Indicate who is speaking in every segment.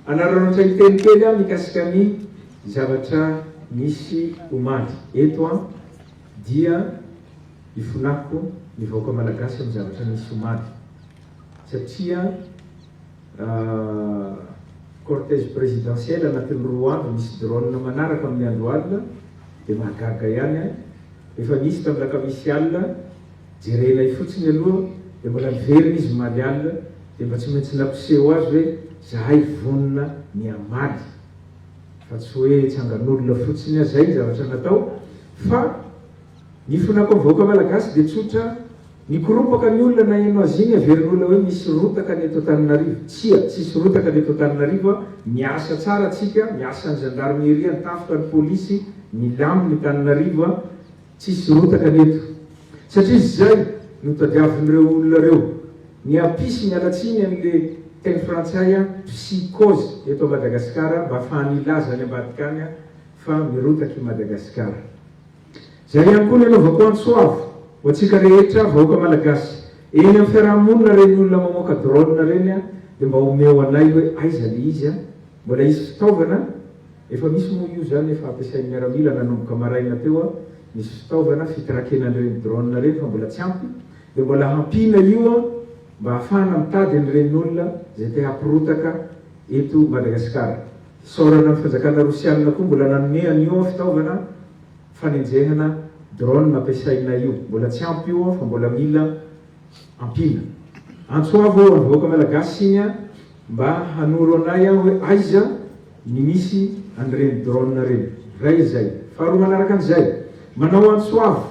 Speaker 1: Anaranotra itenikely a mikasika ny zavatra misy omaly eto a dia ifonako ny vahoaka malagasy amin'ny zavatra misy omaly satria cortège présidentiel anatin'ny 2 andro misy drone manaraka amin'ny andro alina dia mahagaga ihany efa nisy tamin'ny lakamisy alina jerenay fotsiny aloha dia mbola miverina izy maly alina dia mba tsy maintsy nampiseho azy hoe zahay vonona ny amaly fa tsy hoe tsangan'olona fotsiny zay zavatra natao fa ny fonako amin'ny vahoaka malagasy dia tsotra nikoropaka ny olona na ino azy iny averin'olona hoe misy rotaka ny eto Antananarivo. Tsisy rotaka ny eto Antananarivo, miasa tsara atsika, miasa ny gendarmerie, ny tafika ny polisy, milamy ny Antananarivo, tsisy rotaka ny eto. Satria zay no tadiavin'ireo olona reo. Ny ampisy mialatsiny amin'le teny frantsay psychose eto Madagasikara mba ahafahany ilaza any ambadika any fa mirotaka i Madagasikara. Zay ihany koa ny anaovako antsoavo ho antsika rehetra vahoaka malagasy. Eny amin'ny fiarahamonina reny olona mamoaka drone reny dia mba omeo anay hoe aiza le izy mbola isy fitaovana efa misy moa io zany efa ampiasain'ny miaramila nanomboka maraina teo misy fitaovana fitarakenan'ireny drone reny fa mbola tsy ampy dia mbola hampina io mba ahafahana mitady an'ireny olona zay te hampirotaka eto Madagasikara. Saorana amin'ny fanjakana rosianina koa mbola nanome an'io fitaovana fanenjehana drone ampiasaina io. Mbola tsy ampy io fa mbola mila ampina. Antsoavo amin'ny vahoaka malagasy iny mba hanoro anay hoe aiza ny misy an'ireny drone reny. Ray zay. Faharoa manaraka an'izay, manao antsoavo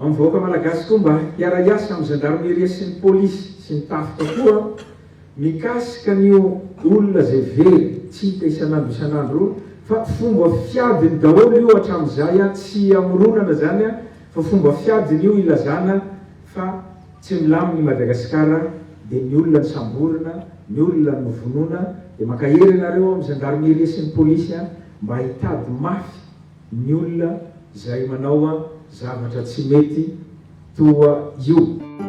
Speaker 1: amin'ny vahoaka malagasy koa mba hiara-iasa amin'ny gendarmerie sy ny polisy sy ny tafika koa mikasika ny olona zay very tsy hita isanandro fa fomba fiadiny daholo io hatramin'izay tsy amoronana zany fa fomba fiadiny io ilazana fa tsy milaminy Madagasikara dia ny olona ny samborina, ny olona ny vonona dia makahery ianareo amin'ny gendarmerie sy ny polisy mba hitady mafy ny olona zay manao zavatra tsy mety toa io.